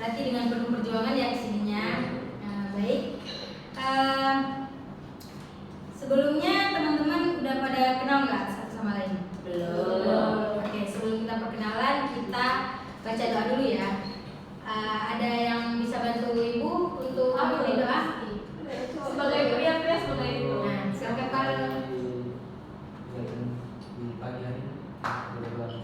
berarti dengan penuh perjuangan ya kesininya. Baik. Sebelumnya teman-teman udah pada kenal nggak satu sama lain? Belum. Oke, sebelum kita perkenalan kita baca doa dulu ya. Ada yang bisa bantu ibu untuk memilih doa? Sebagai pria sebagai ibu. Nah, silakan Pak. Di pagi hari udah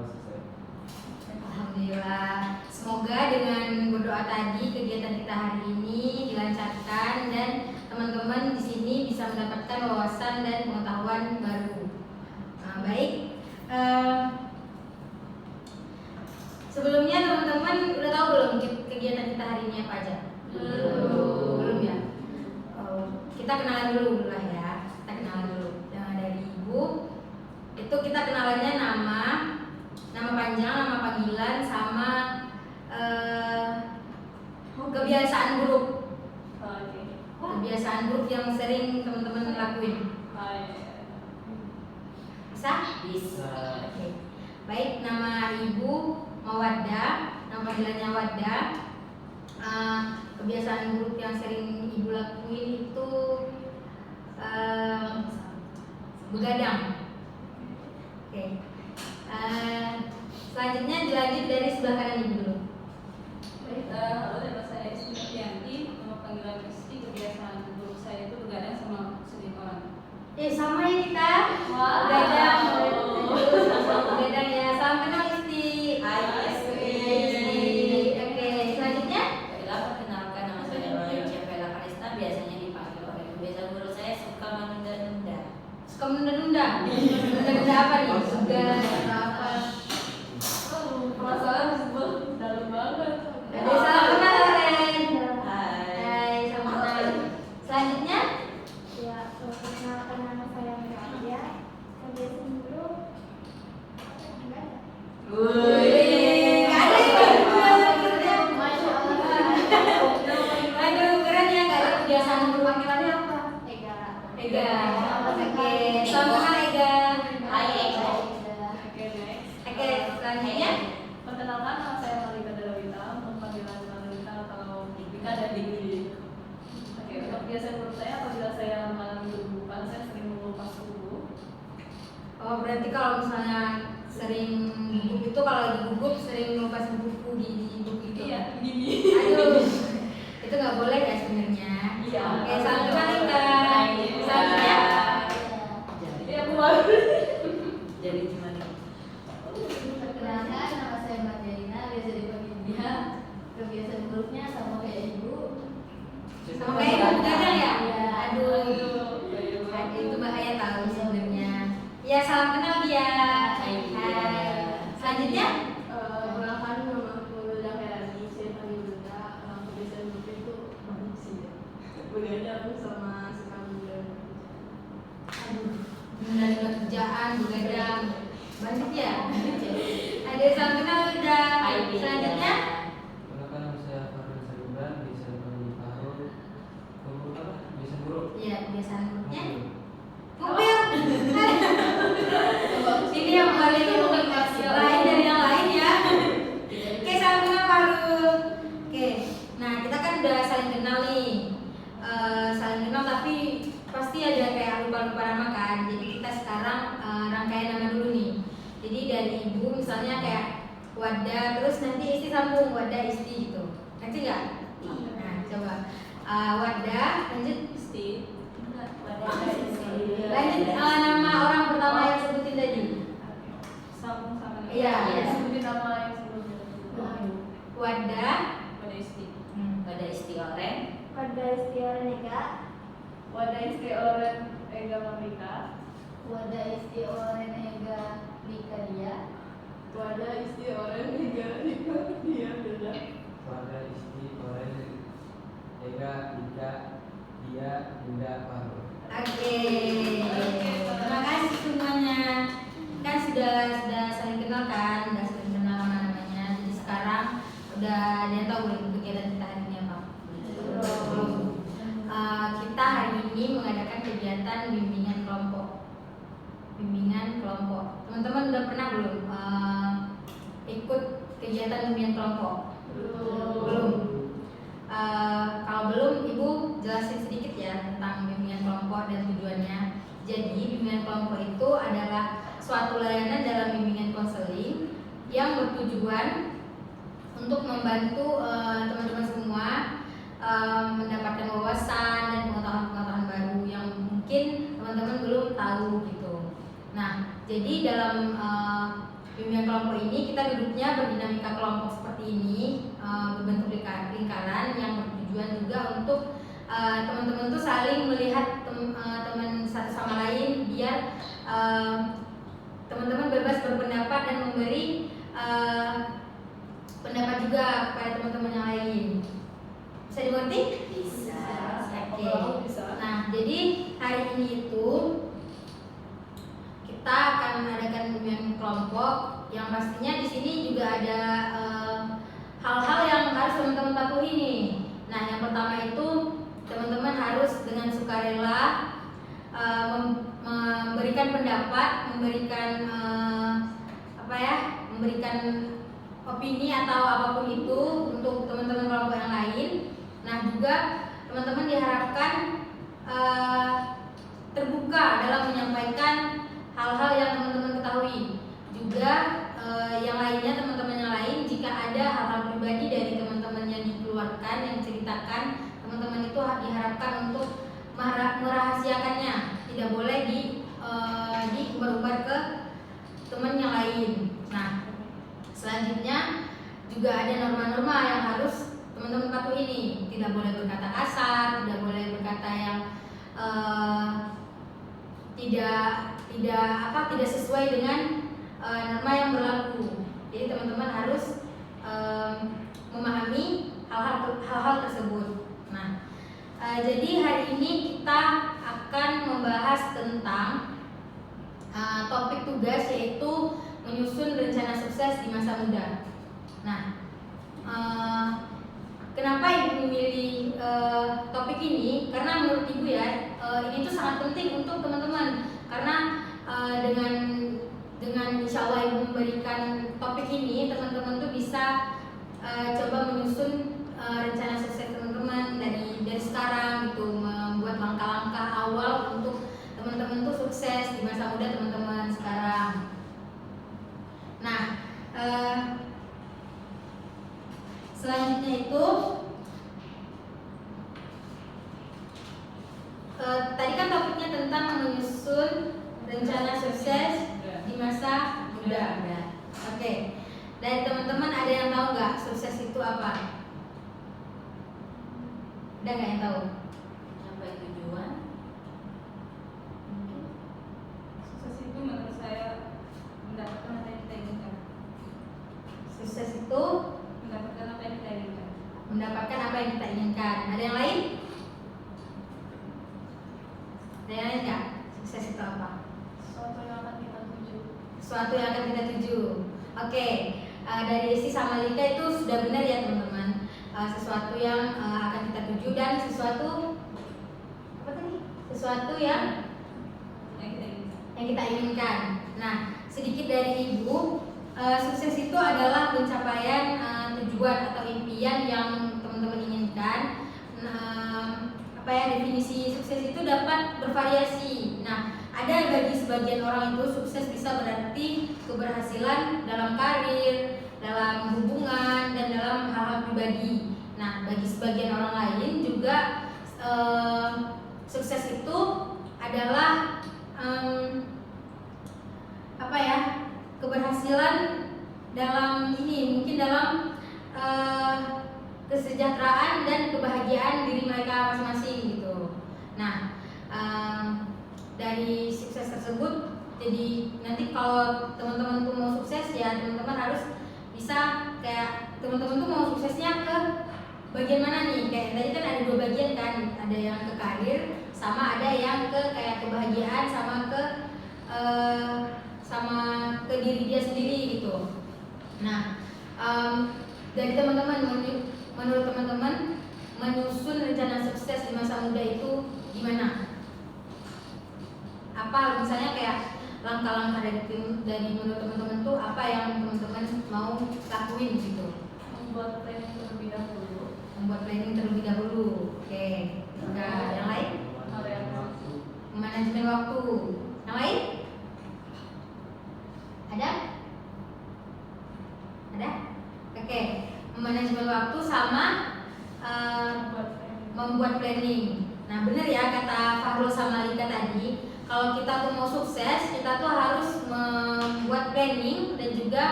selesai. Alhamdulillah. Semoga dengan berdoa tadi kegiatan kita hari ini dilancarkan dan teman-teman di sini bisa mendapatkan wawasan dan pengetahuan baru. Baik. Sebelumnya teman-teman udah tahu belum kegiatan kita hari ini apa aja? Belum ya. Kita kenalan dulu lah ya. Kita kenalan dulu. Dari ibu itu kita kenalannya nama panjang, nama panggilan, sama kebiasaan buruk. Kebiasaan buruk yang sering teman-teman lakuin. Bisa? Bisa. Oke. Baik, nama ibu Mawaddah, nama panggilannya Waddah. Kebiasaan buruk yang sering ibu lakuin itu begadang. Oke. Selanjutnya dilanjut dari sebelah kanan ibu dulu. Baik, halo, nama saya Isti Yanti. Nama panggilan Isti. Kebiasaan buruk saya itu begadang sama selingkuhan. Sama ya kita. Wah. Begadang. Begadang ya. Salam kenal Isti. Hai Isti. Oke, selanjutnya. Baiklah, perkenalkan nama saya Royce Vela Karista, biasanya dipanggil oleh kebiasaan buruk saya suka menunda-nunda. Suka menunda-nunda. Menunda apa nih? Menunda apa? Perasaan dalam banget. Ada salam kenal Ren. Hai. Salam kenal. Selanjutnya. Ya, perkenalkan nama saya Nadia. Kebiasaan buruk enggak ada. Nggak ada ya? Masya Allah. Aduh, keren ya, nggak ada kebiasaan buruk. Panggilannya apa? Ega. Ega. Oke, salam kenal Ega. Hai Eko. Oke, next. Oke, selanjutnya. Perkenalkan, nama saya Malika Dalawita. Untuk panggilan Malika atau Malika dan Digi. Oke, untuk kebiasaan buruk saya apabila saya mengalami kegugupan, saya sering mengelupas tubuh. Oh, berarti kalau misalnya sering gugup itu kalau lagi gugup sering melupas buku di buku itu. Iya, gini. Aduh, itu nggak boleh ya sebenarnya. Iya. Oke, salam kenal Ika. Hai. Selanjutnya. Iya, keluar. Jadi gimana? Perkenalkan, nama saya Mbak Delina, biasa dipanggil Dia. Kebiasaan buruknya sama kayak ibu. Sama kayak ibu begadang ya? Iya. Aduh, itu bahaya tahu sebenarnya. Ya, salam kenal dia. Hai. Selanjutnya. Perkenalkan, nama aku Bunda Herani, saya panggil Bunda. Kebiasaan buruk itu banyak sih ya. Bedanya aku sama suka Bunda. Aduh, menunda kerjaan, begadang. Banyak ya? Ada salam kenal udah. Hai. Selanjutnya. Perkenalkan nama saya Farhan Saluban, bisa dipanggil Farul. Buruk apa? Bisa buruk. Iya, kebiasaan buruknya. Mobil. Mobil. Ini yang paling lain dari yang lain ya. Oke, salam kenal Farul. Oke, nah kita kan udah saling kenal nih. Saling kenal tapi pasti ada kayak lupa-lupa nama kan. Jadi kita sekarang rangkaian nama dulu nih. Jadi dari ibu misalnya kayak Waddah, terus nanti Isti sambung Waddah Isti gitu. Ngerti nggak? Nah, coba Waddah, lanjut Isti. lanjut nama orang pertama yang sebutin tadi. Sambung sama nama. Iya. Sebutin nama yang sebelumnya. Waddah. Pada Isti. Pada Isti Oren. Pada istiara Ega. Wadah Isti Oren Ega Mamika. Wadah istiara Ega Lika Dia. Wadah Isti Oren Ega Ika dia beda. Pada Isti Oren Ega Ika Dia Bunda Farul. Oke. Terima kasih semuanya. Kan sudah saling kenal kan, udah saling kenal nama-namanya. Jadi sekarang udah ada yang tahu belum kegiatan kita hari ini apa? Belum. Kita hari ini mengadakan kegiatan bimbingan kelompok. bimbingan kelompok. Teman-teman udah pernah belum ikut kegiatan bimbingan kelompok? Belum. Kalau belum, Ibu jelasin sedikit ya tentang bimbingan kelompok dan tujuannya. Jadi bimbingan kelompok itu adalah suatu layanan dalam bimbingan konseling yang bertujuan untuk membantu teman-teman semua mendapatkan wawasan dan pengetahuan-pengetahuan baru yang mungkin teman-teman belum tahu gitu. Nah, jadi dalam bimbingan kelompok ini kita duduknya berdinamika kelompok seperti ini, berbentuk lingkaran yang bertujuan juga untuk teman-teman tuh saling melihat teman satu sama lain biar teman-teman bebas berpendapat dan memberi pendapat juga kepada teman-teman yang lain. Bisa dimengerti? Bisa. Oke. Kalau bisa. Nah, jadi hari ini itu kita akan mengadakan bimbingan kelompok yang pastinya di sini juga ada hal-hal yang harus teman-teman patuhi nih. Nah, yang pertama itu teman-teman harus dengan sukarela memberikan pendapat, memberikan memberikan opini atau apapun itu untuk teman-teman kelompok yang lain. Nah, juga teman-teman diharapkan terbuka dalam menyampaikan hal-hal yang teman-teman ketahui. Juga yang lainnya, teman-teman yang lain, jika ada hal-hal pribadi dari teman-teman yang dikeluarkan, yang diceritakan, teman-teman itu diharapkan untuk merahasiakannya, tidak boleh diumbar-umbar ke teman yang lain. Nah, selanjutnya juga ada norma-norma yang harus teman-teman patuhi ini. Tidak boleh berkata kasar, tidak boleh berkata yang tidak sesuai dengan norma yang berlaku. Jadi teman-teman harus memahami hal-hal tersebut. Nah, jadi hari ini kita akan membahas tentang topik tugas, yaitu menyusun rencana sukses di masa muda. Nah, kenapa Ibu memilih topik ini? Karena menurut Ibu ya, ini tuh sangat penting untuk teman-teman. Karena dengan insya Allah Ibu memberikan topik ini, teman-teman tuh bisa coba menyusun rencana sukses teman-teman dari sekarang gitu, membuat langkah-langkah awal untuk teman-teman tuh sukses di masa muda teman-teman sekarang. Nah, selanjutnya itu tadi kan topiknya tentang menyusun rencana sukses di masa muda. Oke. Dari teman-teman ada yang tahu nggak sukses itu apa? Ada nggak yang tahu? Sampai tujuan. Sukses itu menurut saya mendapatkan apa yang kita inginkan. Sukses itu Mendapatkan apa yang kita inginkan. mendapatkan apa yang kita inginkan. Ada yang lain? Ada yang lain nggak? Sukses itu apa? Sesuatu yang akan kita tuju. Sesuatu yang akan kita tuju. Oke. Dari Desi sama Lika itu sudah benar ya teman-teman. Sesuatu yang akan kita tuju dan sesuatu apa tadi? Sesuatu yang kita inginkan. Nah, sedikit dari Ibu, sukses itu adalah pencapaian tujuan atau impian yang teman-teman inginkan. Definisi sukses itu dapat bervariasi. Nah, ada bagi sebagian orang itu sukses bisa berarti keberhasilan dalam karir, dalam hubungan, dan dalam hal-hal pribadi. Nah, bagi sebagian orang lain juga sukses itu adalah keberhasilan dalam mungkin dalam kesejahteraan dan kebahagiaan diri mereka masing-masing gitu. Nah, dari sukses tersebut, jadi nanti kalau teman-teman tuh mau sukses ya teman-teman harus bisa kayak teman-teman tuh mau suksesnya ke bagian mana nih? Kayak tadi kan ada 2 bagian kan, ada yang ke karir, sama ada yang ke kayak kebahagiaan, sama ke diri dia sendiri gitu. Nah, dari teman-teman, menurut teman-teman menyusun rencana sukses di masa muda itu gimana? Apa misalnya kayak langkah-langkah dari menurut teman-teman tuh apa yang teman-teman mau lakuin gitu. Membuat planning terlebih dahulu. Membuat planning terlebih dahulu. Oke. Nah, yang lain? Manajemen waktu. Yang lain? Ada? Ada? Oke. Manajemen waktu sama membuat planning. Nah, benar ya kata Fahrul sama Lika tadi. Kalau kita tuh mau sukses, kita tuh harus membuat planning dan juga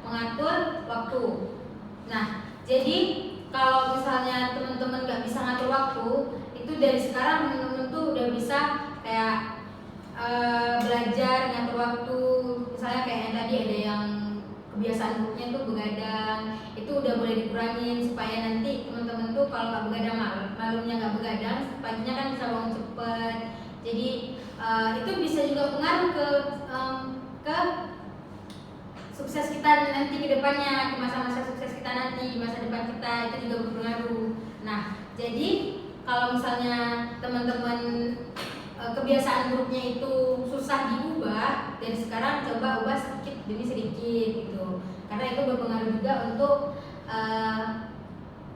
mengatur waktu. Nah, jadi kalau misalnya teman-teman nggak bisa ngatur waktu, itu dari sekarang teman-teman tuh udah bisa kayak belajar ngatur waktu. Misalnya kayak yang tadi ada yang kebiasaan buruknya tuh begadang, itu udah boleh dikurangin supaya nanti teman-teman tuh kalau nggak begadang malamnya nggak begadang, paginya kan bisa bangun cepet. Jadi itu bisa juga pengaruh ke sukses kita nanti ke depannya, ke masa-masa sukses kita nanti di masa depan kita, itu juga berpengaruh. Nah, jadi kalau misalnya teman-teman kebiasaan buruknya itu susah diubah, dari sekarang coba ubah sedikit demi sedikit gitu, karena itu berpengaruh juga untuk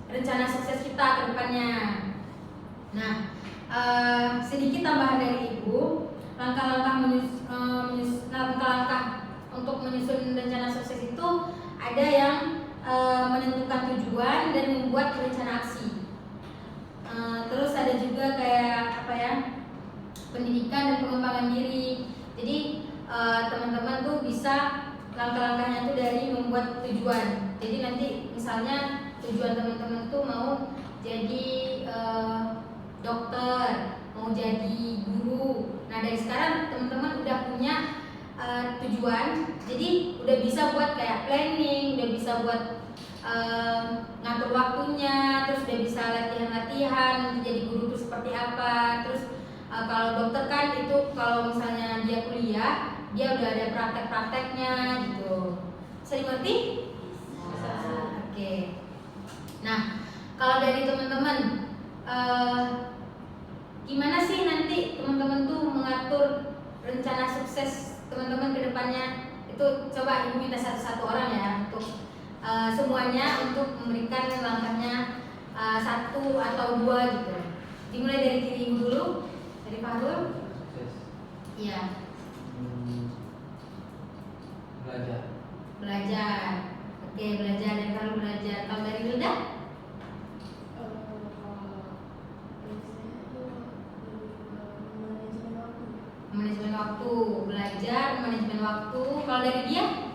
rencana sukses kita ke depannya. Nah, sedikit tambahan dari Ibu, langkah-langkah untuk menyusun rencana sukses itu ada yang menentukan tujuan dan membuat rencana aksi. Terus ada juga kayak apa ya, pendidikan dan pengembangan diri. Jadi teman-teman tuh bisa langkah-langkahnya tuh dari membuat tujuan. Jadi nanti misalnya tujuan teman-teman tuh mau jadi dokter, mau jadi guru. Nah, dari sekarang teman-teman udah punya tujuan, jadi udah bisa buat kayak planning, udah bisa buat ngatur waktunya, terus udah bisa latihan-latihan untuk jadi guru itu seperti apa. Terus kalau dokter kan itu kalau misalnya dia kuliah, dia udah ada praktek-prakteknya gitu. Bisa dimengerti? Bisa. Oke. Nah, kalau dari teman-teman gimana sih nanti teman-teman tuh mengatur rencana sukses teman-teman ke depannya? Itu coba Ibu minta satu-satu orang ya untuk semuanya untuk memberikan langkahnya satu atau dua gitu. Dimulai dari diri Ibu dulu, dari Fahrul. Sukses. Iya. Belajar. Belajar. Oke, belajar dan Fahrul belajar. Kalau dari Hilda? Manajemen waktu, belajar manajemen waktu. Kalau dari dia?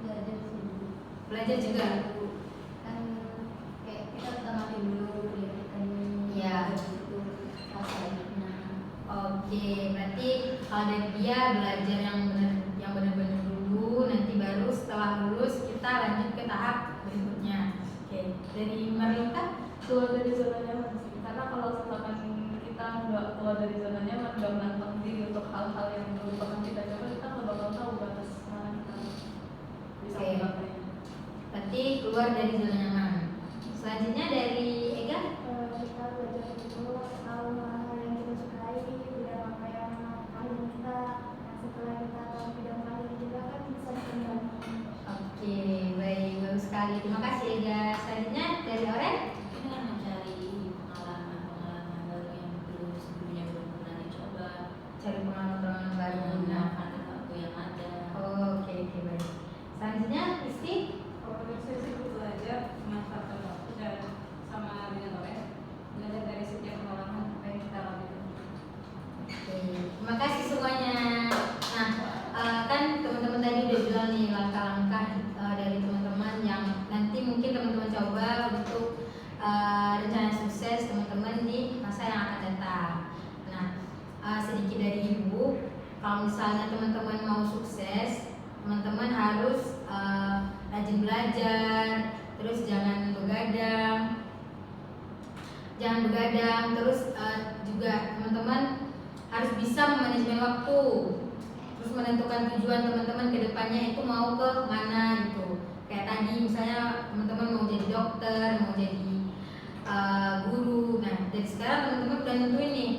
Belajar sih. Belajar juga. Kan kayak kita tenangin dulu ya kan. Iya. Itu rasa hidupnya. Oke, berarti kalau dari dia belajar yang benar-benar dulu, nanti baru setelah lulus kita lanjut ke tahap berikutnya. Oke, dari Marlita? Keluar dari zona nyaman sih, karena kalau misalkan kita nggak keluar dari zona nyaman, nggak menantang diri untuk hal-hal yang belum pernah kita coba, kita nggak bakal tahu batas mana kita bisa Oke. mencapai. Berarti keluar dari zona nyaman. Selanjutnya dari Ega? Kita belajar dulu tahu hal yang kita sukai, bidang apa yang paling kita, nah setelah kita tahu bidang paling kita kan bisa dikembangkan. Oke, baik, bagus sekali. Terima kasih Ega. Selanjutnya dari Oren? Ini kan mencari pengalaman baru yang belum sebelumnya belum pernah dicoba, Cari pengalaman baru. Nah, menggunakan waktu yang ada. oke, baik. Selanjutnya Isti? Kalau dari saya sih belajar memanfaatkan waktu dan sama dengan orang belajar dari setiap pengalaman apa yang kita lalui. Oke, terima kasih semuanya. Nah, kan teman-teman tadi udah bilang nih langkah-langkah dari teman-teman yang nanti mungkin teman-teman coba untuk rencana sukses teman-teman di masa yang akan datang. Nah, sedikit dari Ibu, kalau misalnya teman-teman mau sukses, teman-teman harus rajin belajar, terus jangan begadang, terus juga teman-teman harus bisa memanajemen waktu, terus menentukan tujuan teman-teman ke depannya itu mau ke mana gitu. Kayak tadi misalnya teman-teman mau jadi dokter, mau jadi guru. Nah, dari sekarang teman-teman udah nentuin nih,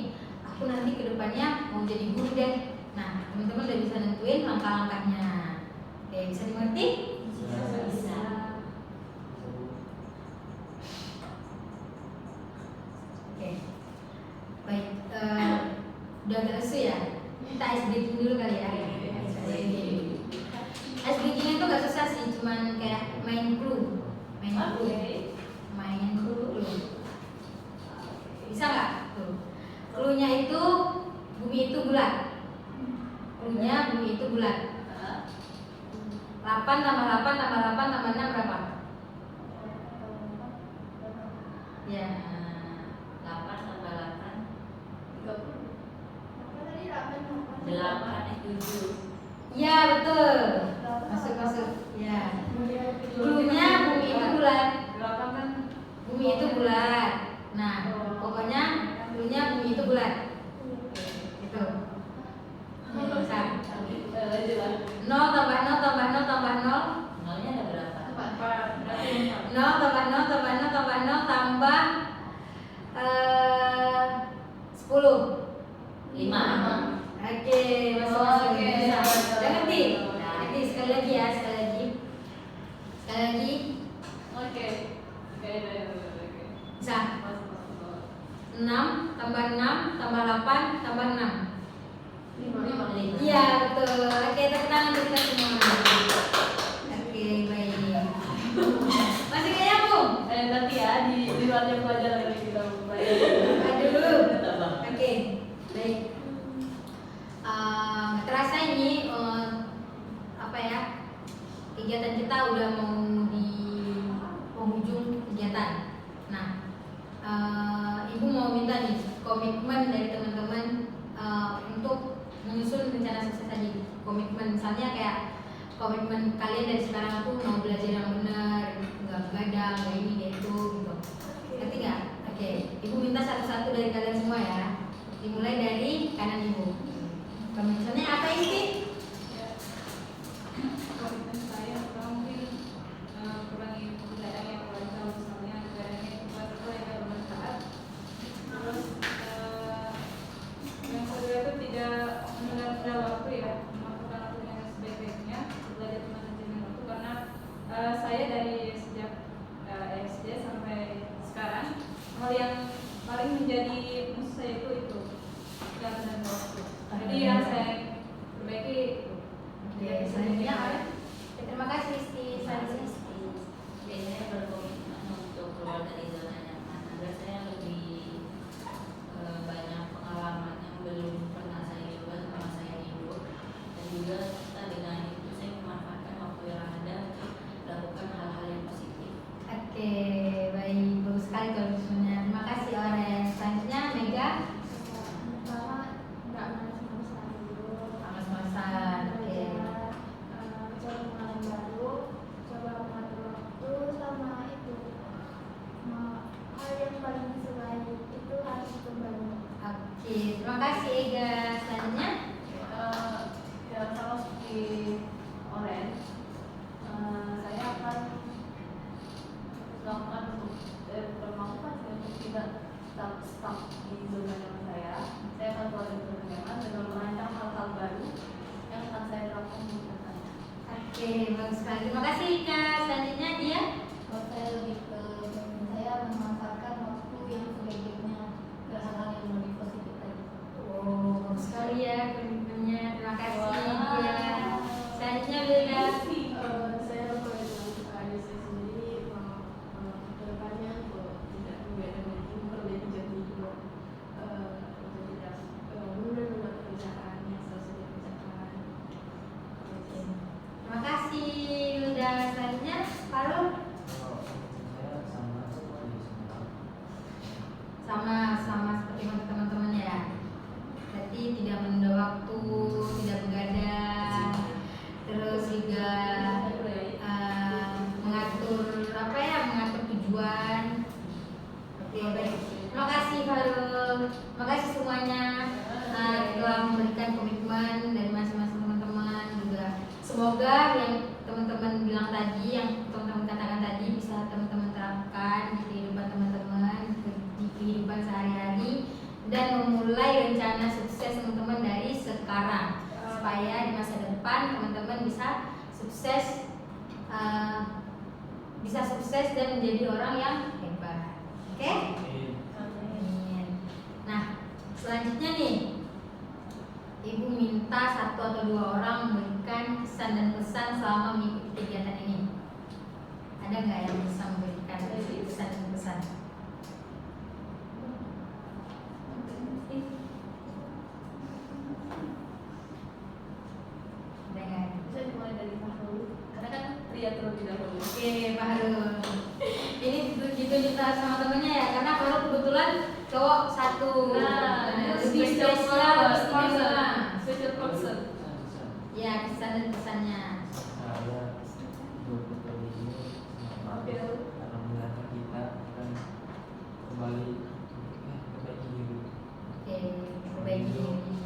aku nanti ke depannya mau jadi guru deh. Nah, teman-teman udah bisa nentuin langkah-langkahnya. Oke, bisa dimengerti? Bisa. Oke, baik. Udah agak lesu ya. Kita ice breaking dulu kali ya. Ice breaking itu gak susah sih, cuman kayak main clue, main clue. Bisa nggak? Tuh. Clue-nya itu bumi itu bulat. Clue-nya bumi itu bulat. 8 tambah 8 tambah 8 tambah 6 berapa? Ya. 8 tambah 8 30. 8 7. Ya betul. Masuk. Ya. Clue-nya bumi itu bulat. 8 kan Bumi itu bulat. Nah, pokoknya clue-nya bumi itu bulat. Gitu. Bisa. 0 tambah 0 tambah 0 tambah 0. Nolnya ada berapa? 0 tambah 0 tambah 0 tambah 0 tambah 10. 5. Oke, masuk. Oke. Bisa. Udah ngerti? Ngerti. Sekali lagi ya, sekali lagi. Oke. Bisa. 6 tambah 6 tambah 8 tambah 6. 5. Iya, betul. Oke, tepuk tangan untuk kita semua. Oke, baik. Masih kayak Bu? Nanti ya di luar jam pelajaran lagi kita belajar. Aduh. Oke, baik. Terasa ini apa ya? Kegiatan kita udah mau di penghujung kegiatan. Nah, Ibu mau minta nih komitmen dari teman-teman untuk menyusun rencana sukses tadi. Komitmen misalnya kayak komitmen kalian dari sekarang tuh mau belajar yang benar, nggak begadang, nggak ini kayak itu gitu. Ngerti nggak? Oke, Ibu minta satu-satu dari kalian semua ya. Dimulai dari kanan Ibu. Komitmennya apa ini? komitmen saya pertama mungkin kurangi begadang yang wajar, misalnya begadangnya buat hal yang gak bermanfaat. Terus yang kedua itu tidak menunda waktu ya, melakukan waktu yang sebaik-baiknya, belajar manajemen waktu, karena saya dari sejak SD sampai sekarang hal yang paling menjadi musuh saya itu gak menunda waktu. Jadi yang saya perbaiki itu. Oke, selanjutnya terima kasih Isti. Biasanya berkomitmen untuk keluar dari zona nyaman agar saya lebih banyak pengalaman yang belum pernah saya coba selama saya hidup, dan juga kita dengan itu saya memanfaatkan waktu yang ada untuk melakukan hal-hal yang positif. Oke, baik, bagus sekali komitmennya. Terima kasih Oren. Selanjutnya Mega. Pertama, nggak malas-malasan dulu. Malas-malasan. Oke. Coba pengalaman baru, coba mengatur waktu, sama itu hal yang paling disukai itu harus kembali. Oke, terima kasih Ega. Selanjutnya Ya sama seperti Oren, saya akan melakukan untuk tidak stuck di zona nyaman saya. Saya akan keluar dari zona nyaman dengan merancang hal-hal baru yang akan saya terapkan di depannya. oke, bagus sekali. Terima kasih Ika. Selanjutnya dia. Kalau saya lebih ke saya memanfaatkan waktu yang sebaik-baiknya ke hal-hal yang lebih positif tadi. Oh, bagus sekali ya komitmennya. Terima kasih Wah. dia. Selanjutnya Wilda. Saya boleh bilang ke adik saya sendiri kedepannya untuk tidak begadang lagi, memperbaiki jam tidur, untuk tidak menunda-nunda pekerjaan yang selesai dikerjakan. Terima kasih Wilda. Selanjutnya Farul. Kalau komitmen saya sama seperti semua. Sama seperti teman-teman ya. Berarti tidak menunda waktu, tidak begadang, terus juga mengatur mengatur tujuan. Oke, baik. Terima kasih Farul. Terima kasih semuanya telah memberikan komitmen dari masing-masing teman-teman juga. Semoga yang teman-teman bilang tadi, yang teman-teman katakan tadi bisa teman-teman terapkan di kehidupan teman-teman, di kehidupan sehari-hari, dan memulai rencana sukses teman-teman dari sekarang supaya doakan teman-teman bisa sukses dan menjadi orang yang hebat. Oke? Amin. Nah, selanjutnya nih, Ibu minta 1 atau 2 orang memberikan kesan dan pesan selama mengikuti kegiatan ini. Ada nggak yang bisa memberikan kesan dan pesan? Ada nggak? Bisa dimulai dari Fahrul, karena kan pria terlebih dahulu. Oke, Pak Harul. Ini ditunjukkan sama temennya ya, karena Harul kebetulan cowok 1. Lebih spesial, istimewa. Special person. Ya, kesan dan pesannya. Saya ikut ini karena mengingatkan kita akan kembali perbaiki diri. Oke, perbaiki diri.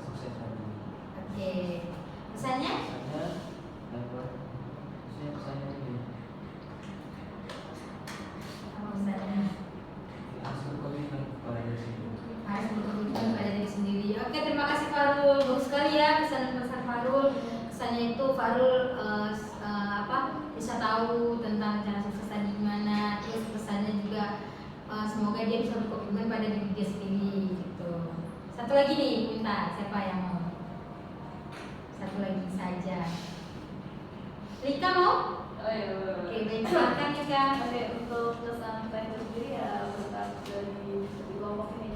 Sukses lagi. Oke, pesannya? Pesannya ini Apa pesannya? harus berkomitmen kepada diri sendiri. Harus berkomitmen pada diri sendiri. Oke, terima kasih Farul. Bagus sekali ya pesan dan pesan Farul. Kesannya itu Farul bisa tahu tentang rencana sukses tadi gimana. Terus pesannya juga semoga dia bisa berkomitmen pada diri dia sendiri gitu. Satu lagi nih, minta siapa yang mau? Satu lagi saja. Rika mau? Oh iya. Oke, baik, silakan Rika. Oke, untuk kesan saya sendiri ya berkat dari kelompok ini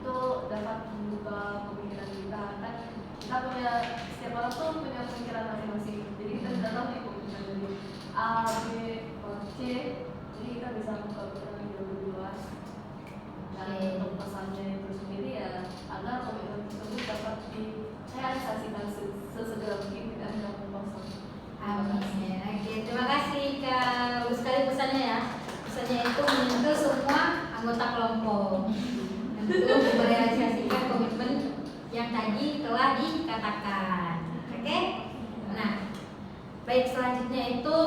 itu dapat membuka pemikiran kita. Kan kita punya, setiap orang tuh punya pemikiran masing-masing. Jadi kita tidak tahu nih pemikiran dari A, B, C. Jadi kita bisa buka pikiran yang lebih luas. Dan untuk pesannya itu sendiri ya agar komitmen tersebut dapat direalisasikan sesegera mungkin, tidak gampang kosong. Amin. Oke, terima kasih Kak. Bagus sekali pesannya ya. Pesannya itu menyentuh semua anggota kelompok untuk merealisasikan komitmen yang tadi telah dikatakan. Oke? Nah, baik, selanjutnya itu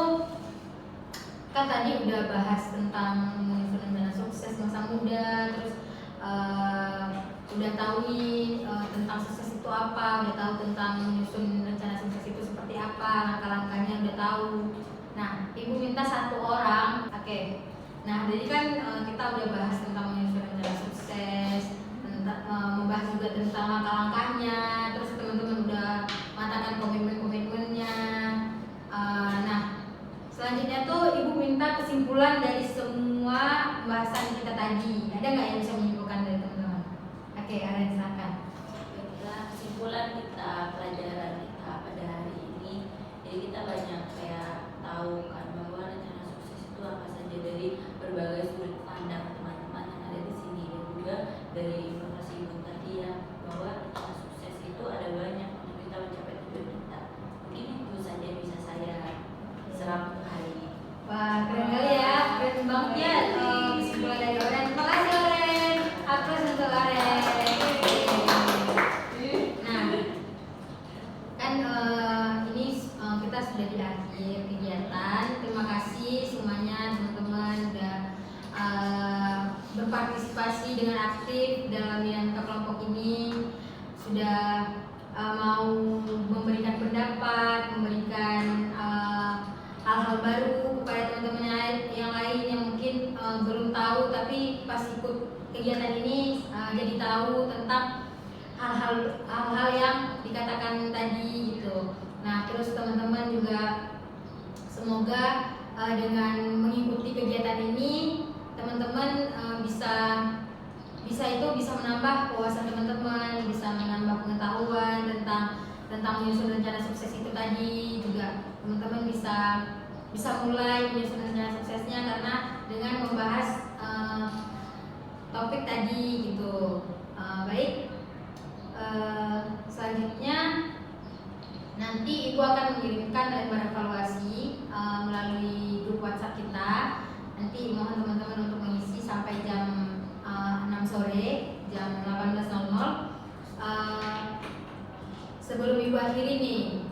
kan tadi udah bahas tentang menyusun rencana sukses masa muda, terus udah tahu nih tentang sukses itu apa, udah tahu tentang menyusun rencana sukses itu seperti apa, langkah-langkahnya udah tahu. Nah, Ibu minta 1 orang. Oke. Nah, jadi kan kita udah bahas tentang menyusun rencana sukses, membahas juga tentang langkah-langkahnya, terus teman-teman udah mengatakan komitmen-komitmennya. Nah, selanjutnya tuh Ibu minta kesimpulan dari semua pembahasan kita tadi. Ada nggak yang bisa menyimpulkan dari teman-teman? Oke, Aren, silakan. Kesimpulan kita, pelajaran kita pada hari ini, jadi kita banyak kayak tahu kan bahwa rencana sukses itu apa saja dari berbagai sudut pandang teman-teman yang ada di sini, dan juga dari informasi Ibu tadi ya, bahwa rencana sukses itu ada banyak untuk kita mencapai tujuan kita. Mungkin itu saja yang bisa saya serap untuk hari ini. Wah, keren kali ya, keren banget ya kesimpulan dari Oren. Terima kasih Oren. Aplaus untuk Oren. Nah, kan ini kita sudah di akhir kegiatan. Terima kasih semuanya teman-teman udah berpartisipasi dengan aktif dalam dinamika kelompok ini, sudah mau memberikan pendapat, memberikan hal-hal baru kepada teman-teman yang lain yang mungkin belum tahu, tapi pas ikut kegiatan ini jadi tahu tentang hal-hal yang dikatakan tadi gitu. Nah, terus teman-teman juga semoga dengan mengikuti kegiatan ini teman-teman bisa menambah wawasan teman-teman, bisa menambah pengetahuan tentang menyusun rencana sukses itu tadi. Juga teman-teman bisa mulai menyusun rencana suksesnya karena dengan membahas topik tadi gitu. Baik, selanjutnya nanti Ibu akan mengirimkan lembar evaluasi melalui grup WhatsApp kita. Nanti mohon teman-teman untuk mengisi sampai jam 6 sore, jam 18.00. Sebelum Ibu akhiri nih,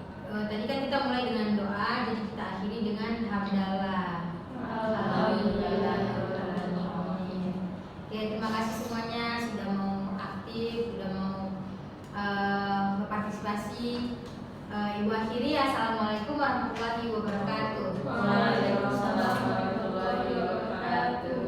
tadi kan kita mulai dengan doa, jadi kita akhiri dengan hamdalah. Alhamdulillah. Oke, terima kasih semuanya sudah mau aktif, sudah mau berpartisipasi kasih. Ibu akhiri, assalamualaikum warahmatullahi wabarakatuh. Waalaikumsalam warahmatullahi wabarakatuh.